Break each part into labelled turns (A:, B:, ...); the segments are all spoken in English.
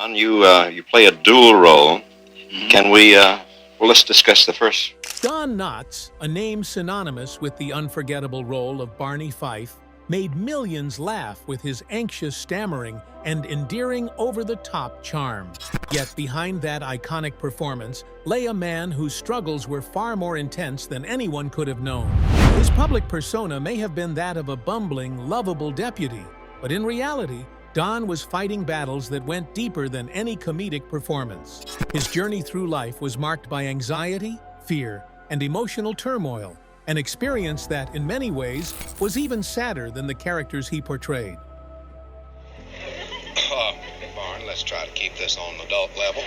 A: Don, you play a dual role. Can we, well, let's discuss the first.
B: Don Knotts, a name synonymous with the unforgettable role of Barney Fife, made millions laugh with his anxious stammering and endearing over-the-top charm. Yet behind that iconic performance lay a man whose struggles were far more intense than anyone could have known. His public persona may have been that of a bumbling, lovable deputy, but in reality, Don was fighting battles that went deeper than any comedic performance. His journey through life was marked by anxiety, fear, and emotional turmoil, an experience that, in many ways, was even sadder than the characters he portrayed.
C: Barn, let's try to keep this on adult level.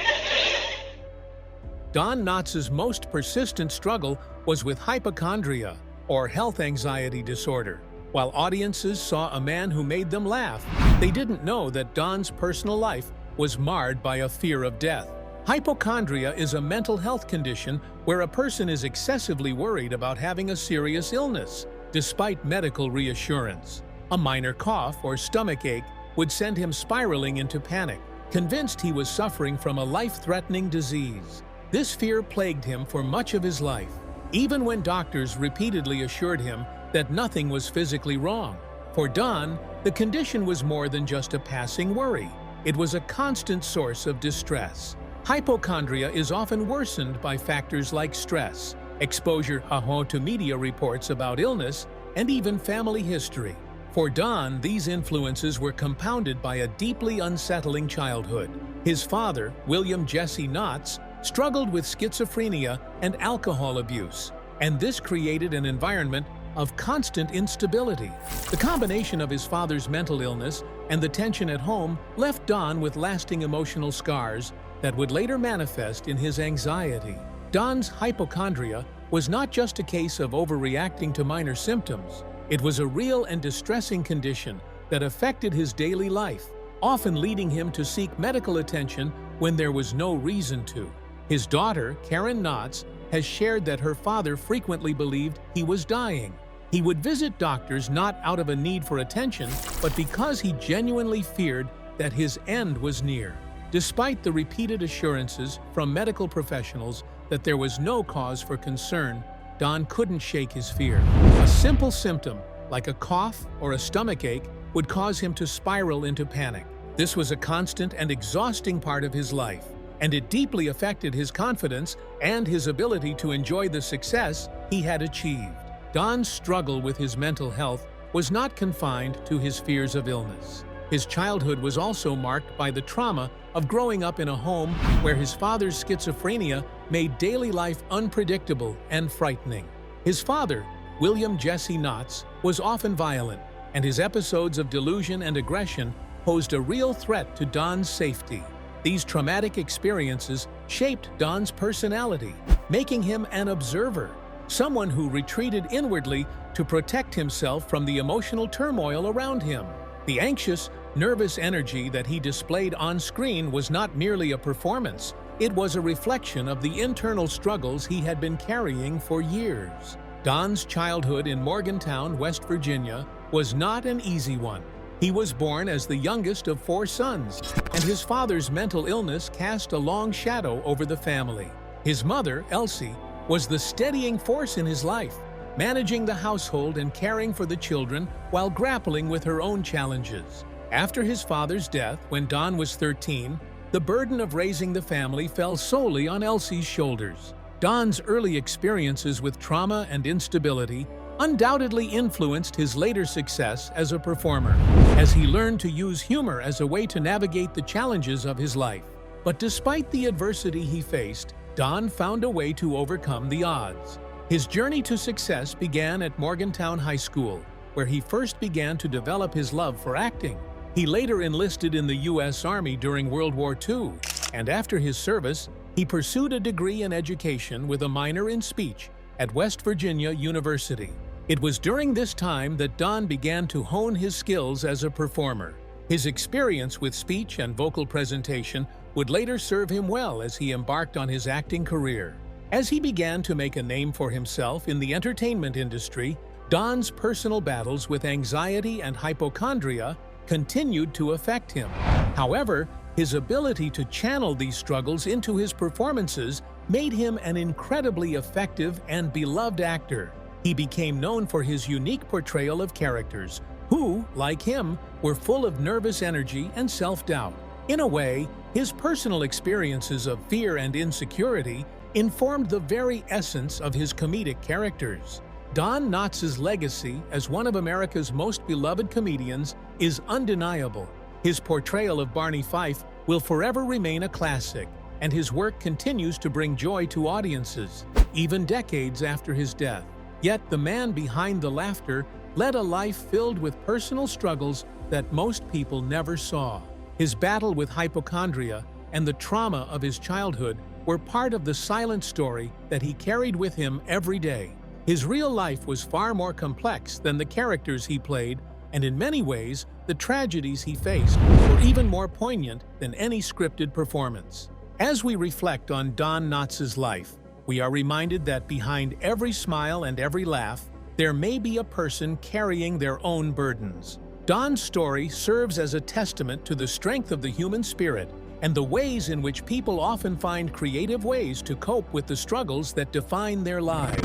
B: Don Knotts' most persistent struggle was with hypochondria, or health anxiety disorder. While audiences saw a man who made them laugh, they didn't know that Don's personal life was marred by a fear of death. Hypochondria is a mental health condition where a person is excessively worried about having a serious illness, despite medical reassurance. A minor cough or stomach ache would send him spiraling into panic, convinced he was suffering from a life-threatening disease. This fear plagued him for much of his life, even when doctors repeatedly assured him that nothing was physically wrong. For Don, the condition was more than just a passing worry. It was a constant source of distress. Hypochondria is often worsened by factors like stress, exposure to media reports about illness, and even family history. For Don, these influences were compounded by a deeply unsettling childhood. His father, William Jesse Knotts, struggled with schizophrenia and alcohol abuse, and this created an environment of constant instability. The combination of his father's mental illness and the tension at home left Don with lasting emotional scars that would later manifest in his anxiety. Don's hypochondria was not just a case of overreacting to minor symptoms. It was a real and distressing condition that affected his daily life, often leading him to seek medical attention when there was no reason to. His daughter, Karen Knotts, has shared that her father frequently believed he was dying. He would visit doctors not out of a need for attention, but because he genuinely feared that his end was near. Despite the repeated assurances from medical professionals that there was no cause for concern, Don couldn't shake his fear. A simple symptom, like a cough or a stomach ache, would cause him to spiral into panic. This was a constant and exhausting part of his life, and it deeply affected his confidence and his ability to enjoy the success he had achieved. Don's struggle with his mental health was not confined to his fears of illness. His childhood was also marked by the trauma of growing up in a home where his father's schizophrenia made daily life unpredictable and frightening. His father, William Jesse Knotts, was often violent, and his episodes of delusion and aggression posed a real threat to Don's safety. These traumatic experiences shaped Don's personality, making him an observer, someone who retreated inwardly to protect himself from the emotional turmoil around him. The anxious, nervous energy that he displayed on screen was not merely a performance. It was a reflection of the internal struggles he had been carrying for years. Don's childhood in Morgantown, West Virginia, was not an easy one. He was born as the youngest of 4 sons, and his father's mental illness cast a long shadow over the family. His mother, Elsie, was the steadying force in his life, managing the household and caring for the children while grappling with her own challenges. After his father's death, when Don was 13, the burden of raising the family fell solely on Elsie's shoulders. Don's early experiences with trauma and instability undoubtedly influenced his later success as a performer, as he learned to use humor as a way to navigate the challenges of his life. But despite the adversity he faced, Don found a way to overcome the odds. His journey to success began at Morgantown High School, where he first began to develop his love for acting. He later enlisted in the U.S. Army during World War II, and after his service, he pursued a degree in education with a minor in speech at West Virginia University. It was during this time that Don began to hone his skills as a performer. His experience with speech and vocal presentation would later serve him well as he embarked on his acting career. As he began to make a name for himself in the entertainment industry, Don's personal battles with anxiety and hypochondria continued to affect him. However, His ability to channel these struggles into his performances made him an incredibly effective and beloved actor. He became known for his unique portrayal of characters who, like him, were full of nervous energy and self-doubt. In a way, his personal experiences of fear and insecurity informed the very essence of his comedic characters. Don Knotts' legacy as one of America's most beloved comedians is undeniable. His portrayal of Barney Fife will forever remain a classic, and his work continues to bring joy to audiences, even decades after his death. Yet the man behind the laughter led a life filled with personal struggles that most people never saw. His battle with hypochondria and the trauma of his childhood were part of the silent story that he carried with him every day. His real life was far more complex than the characters he played, and in many ways, the tragedies he faced were even more poignant than any scripted performance. As we reflect on Don Knotts' life, we are reminded that behind every smile and every laugh, there may be a person carrying their own burdens. Don's story serves as a testament to the strength of the human spirit and the ways in which people often find creative ways to cope with the struggles that define their lives.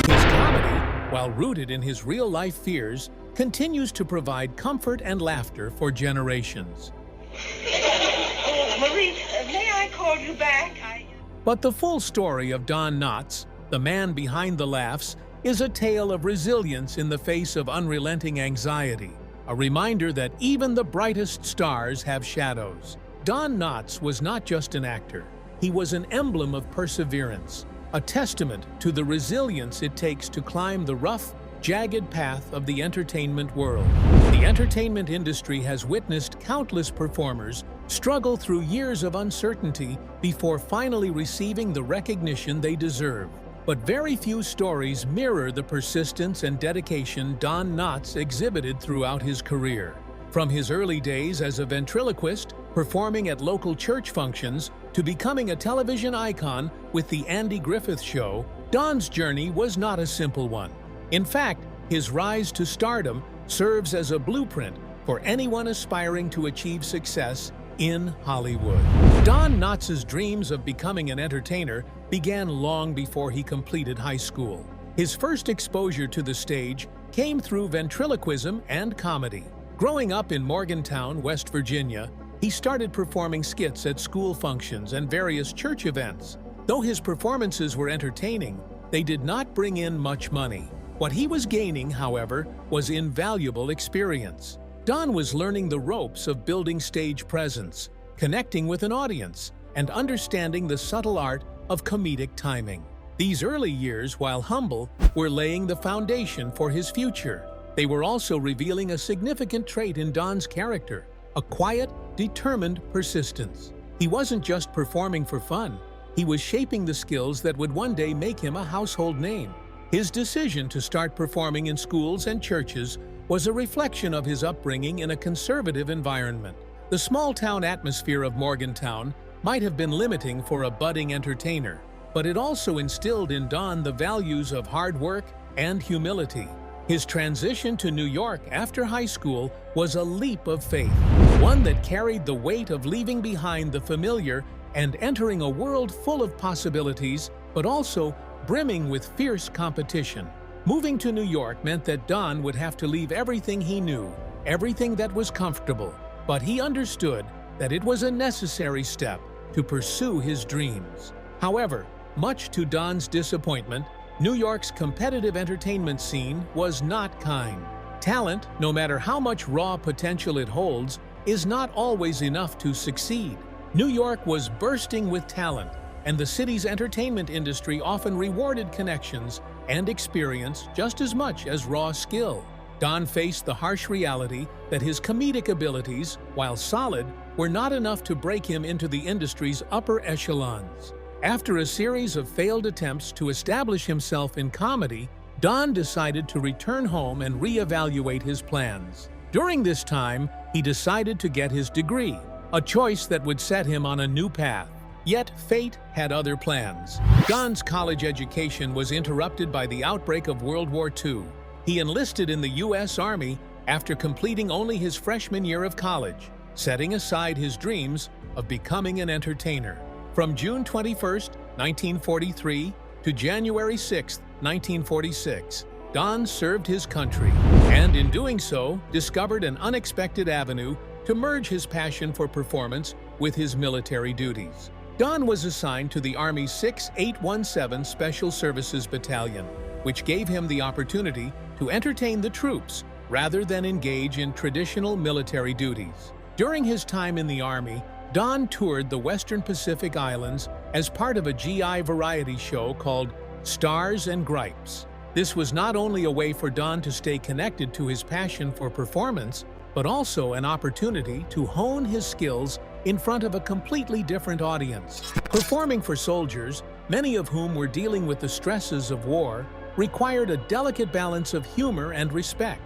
B: His comedy, while rooted in his real-life fears, continues to provide comfort and laughter for generations.
D: Oh, Marie, may I call you back?
B: But the full story of Don Knotts, the man behind the laughs, is a tale of resilience in the face of unrelenting anxiety, a reminder that even the brightest stars have shadows. Don Knotts was not just an actor. He was an emblem of perseverance, a testament to the resilience it takes to climb the rough, jagged path of the entertainment world. The entertainment industry has witnessed countless performers struggle through years of uncertainty before finally receiving the recognition they deserve. But very few stories mirror the persistence and dedication Don Knotts exhibited throughout his career. From his early days as a ventriloquist, performing at local church functions, to becoming a television icon with The Andy Griffith Show, Don's journey was not a simple one. In fact, his rise to stardom serves as a blueprint for anyone aspiring to achieve success in Hollywood. Don Knotts' dreams of becoming an entertainer began long before he completed high school. His first exposure to the stage came through ventriloquism and comedy. Growing up in Morgantown, West Virginia, he started performing skits at school functions and various church events. Though his performances were entertaining, they did not bring in much money. What he was gaining, however, was invaluable experience. Don was learning the ropes of building stage presence, connecting with an audience, and understanding the subtle art of comedic timing. These early years, while humble, were laying the foundation for his future. They were also revealing a significant trait in Don's character, a quiet, determined persistence. He wasn't just performing for fun. He was shaping the skills that would one day make him a household name. His decision to start performing in schools and churches was a reflection of his upbringing in a conservative environment. The small-town atmosphere of Morgantown might have been limiting for a budding entertainer, but it also instilled in Don the values of hard work and humility. His transition to New York after high school was a leap of faith, one that carried the weight of leaving behind the familiar and entering a world full of possibilities, but also brimming with fierce competition. Moving to New York meant that Don would have to leave everything he knew, everything that was comfortable, but he understood that it was a necessary step to pursue his dreams. However, much to Don's disappointment, New York's competitive entertainment scene was not kind. Talent, no matter how much raw potential it holds, is not always enough to succeed. New York was bursting with talent, and the city's entertainment industry often rewarded connections and experience just as much as raw skill. Don faced the harsh reality that his comedic abilities, while solid, were not enough to break him into the industry's upper echelons. After a series of failed attempts to establish himself in comedy, Don decided to return home and reevaluate his plans. During this time, he decided to get his degree, a choice that would set him on a new path. Yet fate had other plans. Don's college education was interrupted by the outbreak of World War II. He enlisted in the U.S. Army after completing only his freshman year of college. Setting aside his dreams, of becoming an entertainer. From June 21, 1943 to January 6, 1946, Don served his country and, in doing so, discovered an unexpected avenue to merge his passion for performance with his military duties. Don was assigned to the Army's 6817 Special Services Battalion, which gave him the opportunity to entertain the troops rather than engage in traditional military duties. During his time in the Army, Don toured the Western Pacific Islands as part of a GI variety show called Stars and Gripes. This was not only a way for Don to stay connected to his passion for performance, but also an opportunity to hone his skills in front of a completely different audience. Performing for soldiers, many of whom were dealing with the stresses of war, required a delicate balance of humor and respect.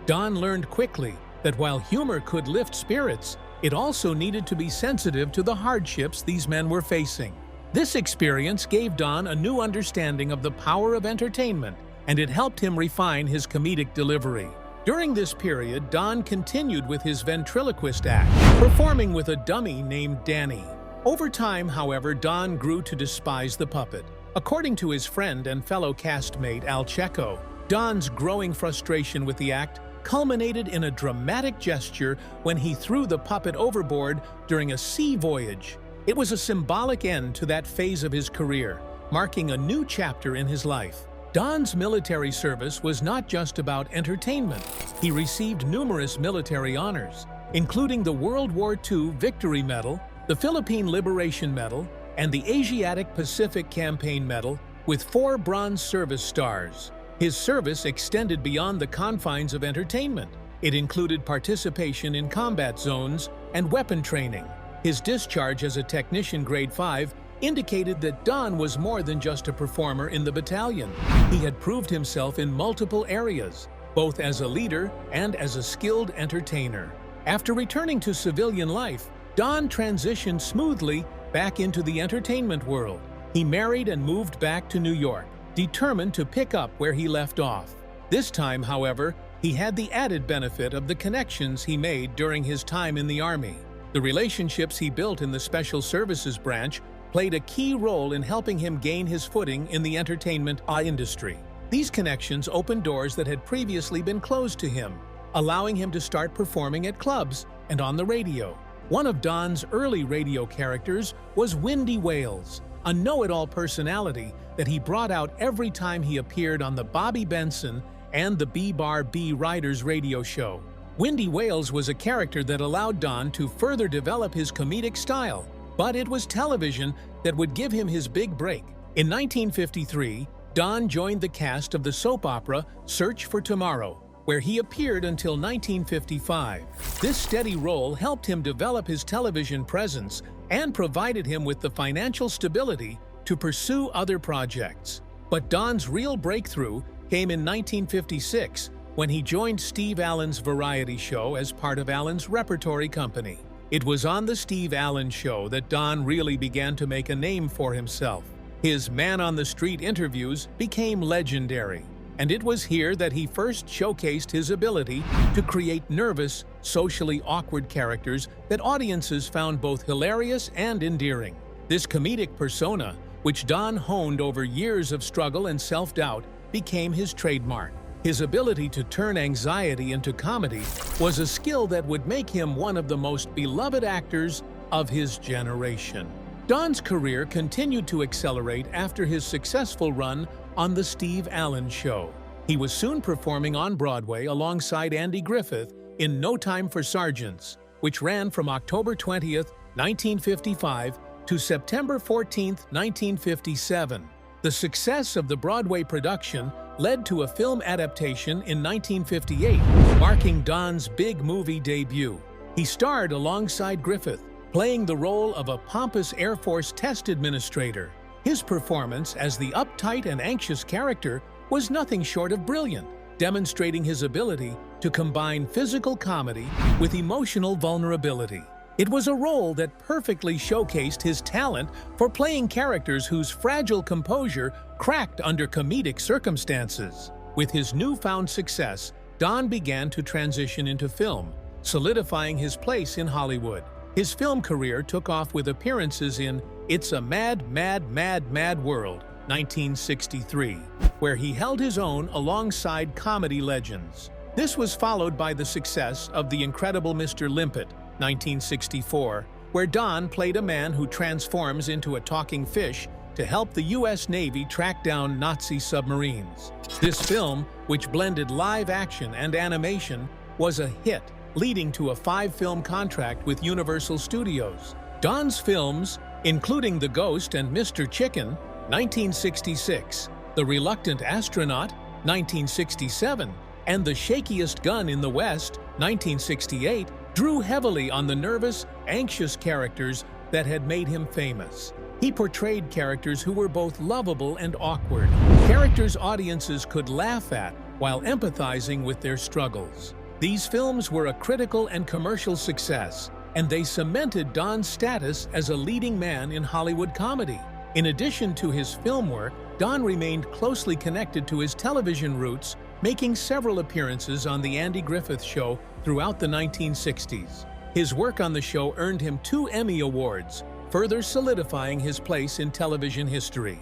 B: Don learned quickly that while humor could lift spirits, it also needed to be sensitive to the hardships these men were facing. This experience gave Don a new understanding of the power of entertainment, and it helped him refine his comedic delivery. During this period, Don continued with his ventriloquist act, performing with a dummy named Danny. Over time, however, Don grew to despise the puppet. According to his friend and fellow castmate Al Checo, Don's growing frustration with the act culminated in a dramatic gesture when he threw the puppet overboard during a sea voyage. It was a symbolic end to that phase of his career, marking a new chapter in his life. Don's military service was not just about entertainment. He received numerous military honors, including the World War II Victory Medal, the Philippine Liberation Medal, and the Asiatic Pacific Campaign Medal, with 4 Bronze Service Stars. His service extended beyond the confines of entertainment. It included participation in combat zones and weapon training. His discharge as a Technician Grade 5 indicated that Don was more than just a performer in the battalion. He had proved himself in multiple areas, both as a leader and as a skilled entertainer. After returning to civilian life, Don transitioned smoothly back into the entertainment world. He married and moved back to New York, determined to pick up where he left off. This time, however, he had the added benefit of the connections he made during his time in the Army. The relationships he built in the Special Services branch played a key role in helping him gain his footing in the entertainment industry. These connections opened doors that had previously been closed to him, allowing him to start performing at clubs and on the radio. One of Don's early radio characters was Windy Wales, a know-it-all personality that he brought out every time he appeared on the Bobby Benson and the B-Bar B Riders radio show. Windy Wales was a character that allowed Don to further develop his comedic style, but it was television that would give him his big break. In 1953, Don joined the cast of the soap opera Search for Tomorrow, where he appeared until 1955. This steady role helped him develop his television presence and provided him with the financial stability to pursue other projects. But Don's real breakthrough came in 1956 when he joined Steve Allen's variety show as part of Allen's repertory company. It was on the Steve Allen Show that Don really began to make a name for himself. His man-on-the-street interviews became legendary, and it was here that he first showcased his ability to create nervous, socially awkward characters that audiences found both hilarious and endearing. This comedic persona, which Don honed over years of struggle and self-doubt, became his trademark. His ability to turn anxiety into comedy was a skill that would make him one of the most beloved actors of his generation. Don's career continued to accelerate after his successful run on The Steve Allen Show. He was soon performing on Broadway alongside Andy Griffith in No Time for Sergeants, which ran from October 20, 1955 to September 14, 1957. The success of the Broadway production led to a film adaptation in 1958, marking Don's big movie debut. He starred alongside Griffith, playing the role of a pompous Air Force test administrator. His performance as the uptight and anxious character was nothing short of brilliant, demonstrating his ability to combine physical comedy with emotional vulnerability. It was a role that perfectly showcased his talent for playing characters whose fragile composure cracked under comedic circumstances. With his newfound success, Don began to transition into film, solidifying his place in Hollywood. His film career took off with appearances in It's a Mad, Mad, Mad, Mad World, 1963, where he held his own alongside comedy legends. This was followed by the success of The Incredible Mr. Limpet, 1964, where Don played a man who transforms into a talking fish to help the U.S. Navy track down Nazi submarines. This film, which blended live action and animation, was a hit, leading to a 5-film contract with Universal Studios. Don's films, including The Ghost and Mr. Chicken, 1966, The Reluctant Astronaut, 1967, and The Shakiest Gun in the West, 1968, drew heavily on the nervous, anxious characters that had made him famous. He portrayed characters who were both lovable and awkward, characters audiences could laugh at while empathizing with their struggles. These films were a critical and commercial success, and they cemented Don's status as a leading man in Hollywood comedy. In addition to his film work, Don remained closely connected to his television roots, making several appearances on The Andy Griffith Show throughout the 1960s. His work on the show earned him 2 Emmy Awards, further solidifying his place in television history.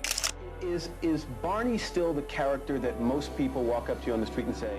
E: Is Barney still the character that most people walk up to you on the street and say?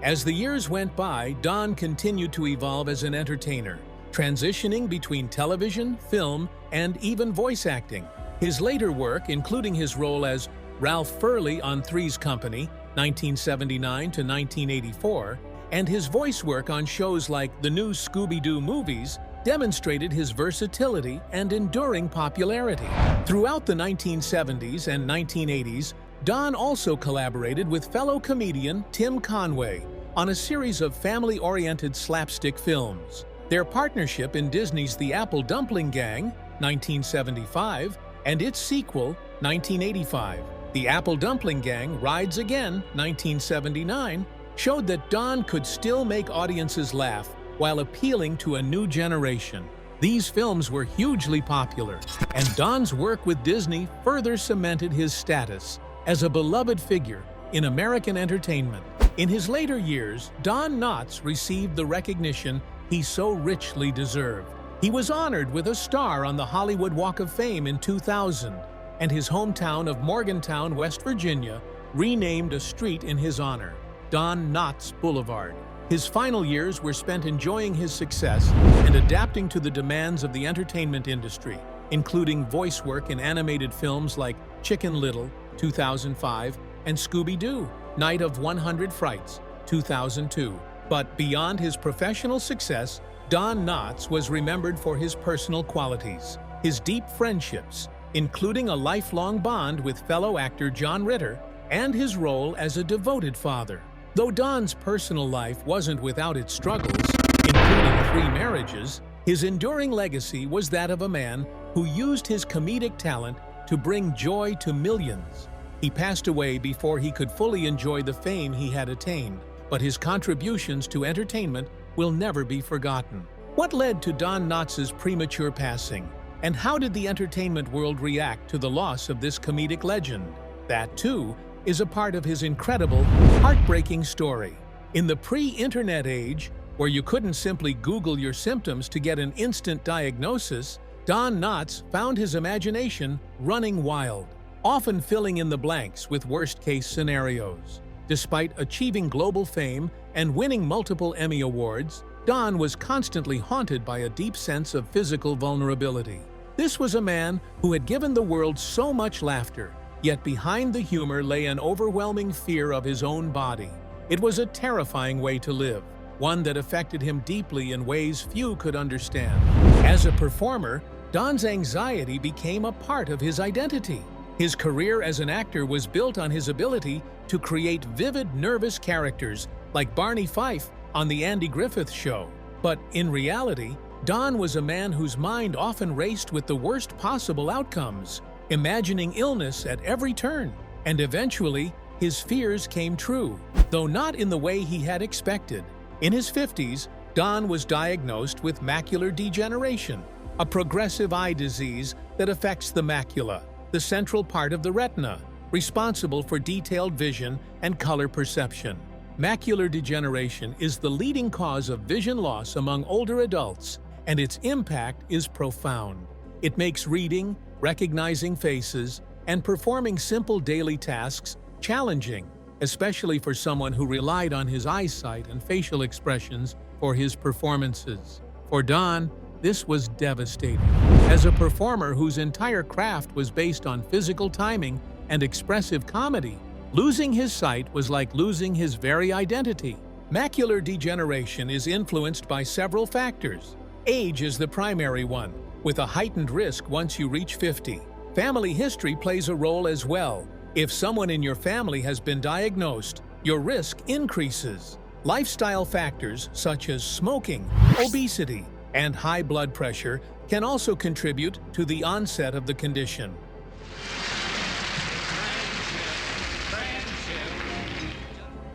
B: As the years went by, Don continued to evolve as an entertainer, transitioning between television, film, and even voice acting. His later work, including his role as Ralph Furley on Three's Company, 1979 to 1984, and his voice work on shows like the new Scooby-Doo movies, demonstrated his versatility and enduring popularity. Throughout the 1970s and 1980s, Don also collaborated with fellow comedian Tim Conway on a series of family-oriented slapstick films. Their partnership in Disney's The Apple Dumpling Gang, 1975, and its sequel, 1985, The Apple Dumpling Gang Rides Again, 1979, showed that Don could still make audiences laugh while appealing to a new generation. These films were hugely popular, and Don's work with Disney further cemented his status as a beloved figure in American entertainment. In his later years, Don Knotts received the recognition he so richly deserved. He was honored with a star on the Hollywood Walk of Fame in 2000, and his hometown of Morgantown, West Virginia, renamed a street in his honor, Don Knotts Boulevard. His final years were spent enjoying his success and adapting to the demands of the entertainment industry, including voice work in animated films like Chicken Little, 2005, and Scooby-Doo, Night of 100 Frights, 2002. But beyond his professional success, Don Knotts was remembered for his personal qualities, his deep friendships, including a lifelong bond with fellow actor John Ritter, and his role as a devoted father. Though Don's personal life wasn't without its struggles, including 3 marriages, his enduring legacy was that of a man who used his comedic talent to bring joy to millions. He passed away before he could fully enjoy the fame he had attained, but his contributions to entertainment will never be forgotten. What led to Don Knotts' premature passing, and how did the entertainment world react to the loss of this comedic legend? That, too, is a part of his incredible, heartbreaking story. In the pre-internet age, where you couldn't simply Google your symptoms to get an instant diagnosis, Don Knotts found his imagination running wild, often filling in the blanks with worst-case scenarios. Despite achieving global fame and winning multiple Emmy Awards, Don was constantly haunted by a deep sense of physical vulnerability. This was a man who had given the world so much laughter, yet behind the humor lay an overwhelming fear of his own body. It was a terrifying way to live, one that affected him deeply in ways few could understand. As a performer, Don's anxiety became a part of his identity. His career as an actor was built on his ability to create vivid, nervous characters like Barney Fife on The Andy Griffith Show. But in reality, Don was a man whose mind often raced with the worst possible outcomes, imagining illness at every turn, and eventually, his fears came true, though not in the way he had expected. In his 50s, Don was diagnosed with macular degeneration, a progressive eye disease that affects the macula, the central part of the retina, responsible for detailed vision and color perception. Macular degeneration is the leading cause of vision loss among older adults, and its impact is profound. It makes reading, recognizing faces, and performing simple daily tasks challenging, especially for someone who relied on his eyesight and facial expressions for his performances. For Don, this was devastating. As a performer whose entire craft was based on physical timing and expressive comedy, losing his sight was like losing his very identity. Macular degeneration is influenced by several factors. Age is the primary one, with a heightened risk once you reach 50. Family history plays a role as well. If someone in your family has been diagnosed, your risk increases. Lifestyle factors such as smoking, obesity, and high blood pressure can also contribute to the onset of the condition.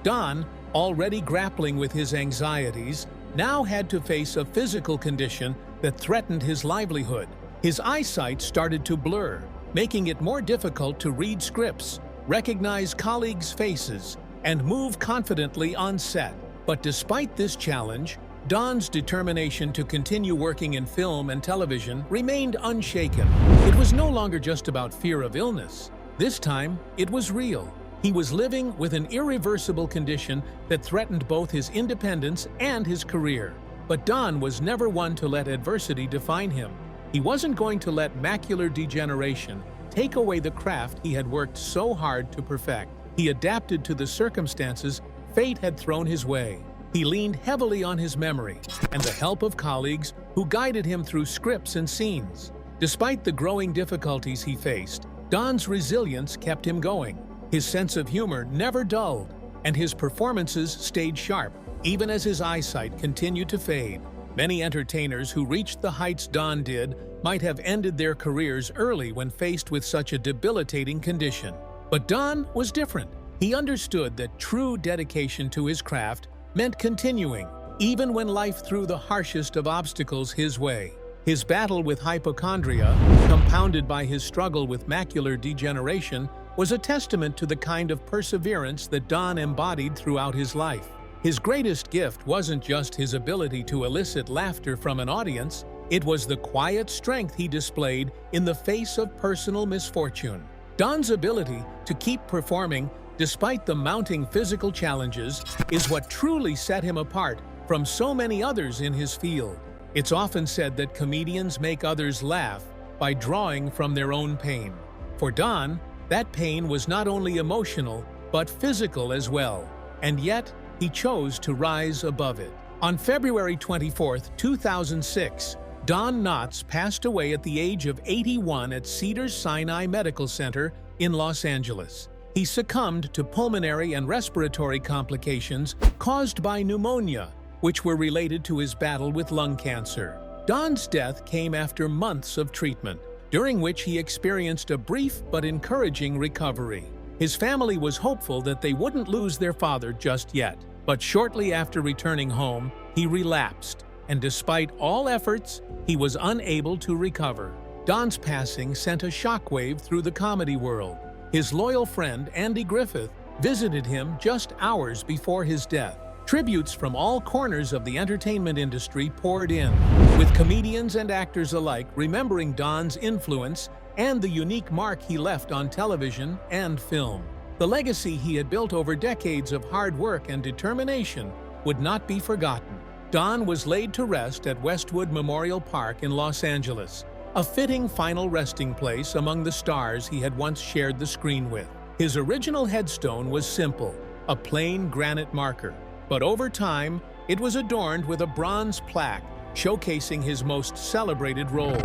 B: Don, already grappling with his anxieties, now had to face a physical condition that threatened his livelihood. His eyesight started to blur, making it more difficult to read scripts, recognize colleagues' faces, and move confidently on set. But despite this challenge, Don's determination to continue working in film and television remained unshaken. It was no longer just about fear of illness. This time, it was real. He was living with an irreversible condition that threatened both his independence and his career. But Don was never one to let adversity define him. He wasn't going to let macular degeneration take away the craft he had worked so hard to perfect. He adapted to the circumstances fate had thrown his way. He leaned heavily on his memory and the help of colleagues who guided him through scripts and scenes. Despite the growing difficulties he faced, Don's resilience kept him going. His sense of humor never dulled, and his performances stayed sharp, even as his eyesight continued to fade. Many entertainers who reached the heights Don did might have ended their careers early when faced with such a debilitating condition. But Don was different. He understood that true dedication to his craft meant continuing, even when life threw the harshest of obstacles his way. His battle with hypochondria, compounded by his struggle with macular degeneration, was a testament to the kind of perseverance that Don embodied throughout his life. His greatest gift wasn't just his ability to elicit laughter from an audience, it was the quiet strength he displayed in the face of personal misfortune. Don's ability to keep performing despite the mounting physical challenges is what truly set him apart from so many others in his field. It's often said that comedians make others laugh by drawing from their own pain. For Don, that pain was not only emotional, but physical as well. And yet, he chose to rise above it. On February 24, 2006, Don Knotts passed away at the age of 81 at Cedars-Sinai Medical Center in Los Angeles. He succumbed to pulmonary and respiratory complications caused by pneumonia, which were related to his battle with lung cancer. Don's death came after months of treatment, during which he experienced a brief but encouraging recovery. His family was hopeful that they wouldn't lose their father just yet, but shortly after returning home, he relapsed, and despite all efforts, he was unable to recover. Don's passing sent a shockwave through the comedy world. His loyal friend, Andy Griffith, visited him just hours before his death. Tributes from all corners of the entertainment industry poured in, with comedians and actors alike remembering Don's influence and the unique mark he left on television and film. The legacy he had built over decades of hard work and determination would not be forgotten. Don was laid to rest at Westwood Memorial Park in Los Angeles, a fitting final resting place among the stars he had once shared the screen with. His original headstone was simple, a plain granite marker, but over time, it was adorned with a bronze plaque showcasing his most celebrated roles.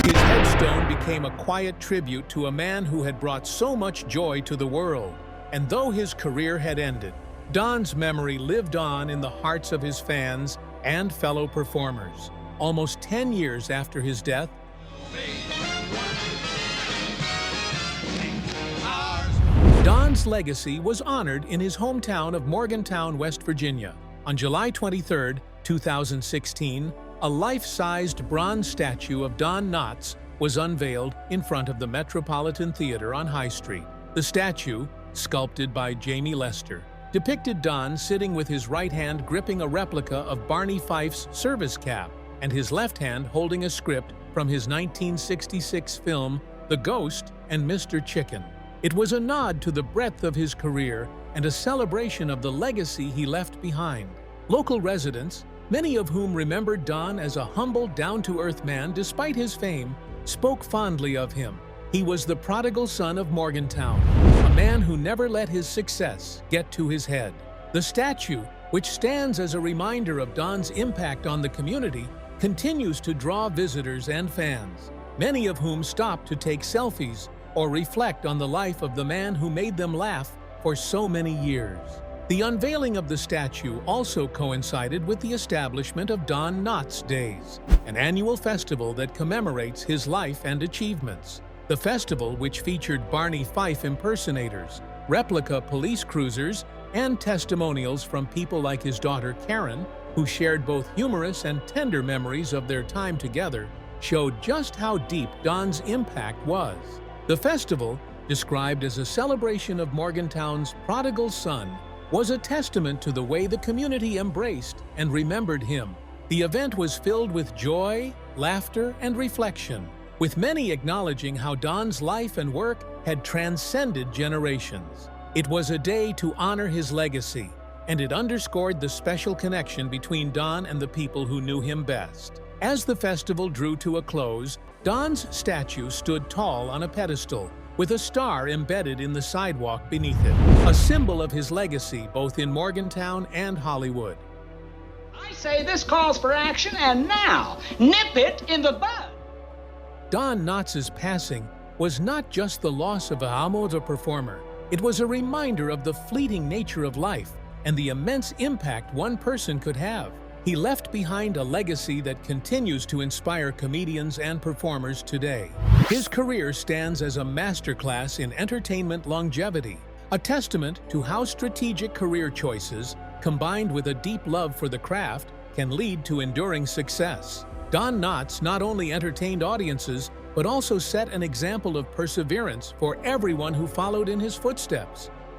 B: His headstone became a quiet tribute to a man who had brought so much joy to the world. And though his career had ended, Don's memory lived on in the hearts of his fans and fellow performers. Almost 10 years after his death, Don's legacy was honored in his hometown of Morgantown, West Virginia. On July 23, 2016, a life-sized bronze statue of Don Knotts was unveiled in front of the Metropolitan Theater on High Street. The statue, sculpted by Jamie Lester, depicted Don sitting with his right hand gripping a replica of Barney Fife's service cap and his left hand holding a script from his 1966 film The Ghost and Mr. Chicken. It was a nod to the breadth of his career and a celebration of the legacy he left behind. Local residents, many of whom remembered Don as a humble, down-to-earth man despite his fame, spoke fondly of him. He was the prodigal son of Morgantown, a man who never let his success get to his head. The statue, which stands as a reminder of Don's impact on the community, continues to draw visitors and fans, many of whom stop to take selfies or reflect on the life of the man who made them laugh for so many years. The unveiling of the statue also coincided with the establishment of Don Knotts Days, an annual festival that commemorates his life and achievements. The festival, which featured Barney Fife impersonators, replica police cruisers, and testimonials from people like his daughter Karen, who shared both humorous and tender memories of their time together, showed just how deep Don's impact was. The festival, described as a celebration of Morgantown's prodigal son, was a testament to the way the community embraced and remembered him. The event was filled with joy, laughter, and reflection, with many acknowledging how Don's life and work had transcended generations. It was a day to honor his legacy, and it underscored the special connection between Don and the people who knew him best. As the festival drew to a close, Don's statue stood tall on a pedestal, with a star embedded in the sidewalk beneath it, a symbol of his legacy both in Morgantown and Hollywood.
F: I say this calls for action, and now, nip it in the bud.
B: Don Knotts' passing was not just the loss of a performer. It was a reminder of the fleeting nature of life and the immense impact one person could have. He left behind a legacy that continues to inspire comedians and performers today. His career stands as a masterclass in entertainment longevity, a testament to how strategic career choices, combined with a deep love for the craft, can lead to enduring success. Don Knotts not only entertained audiences, but also set an example of perseverance for everyone who followed in his footsteps.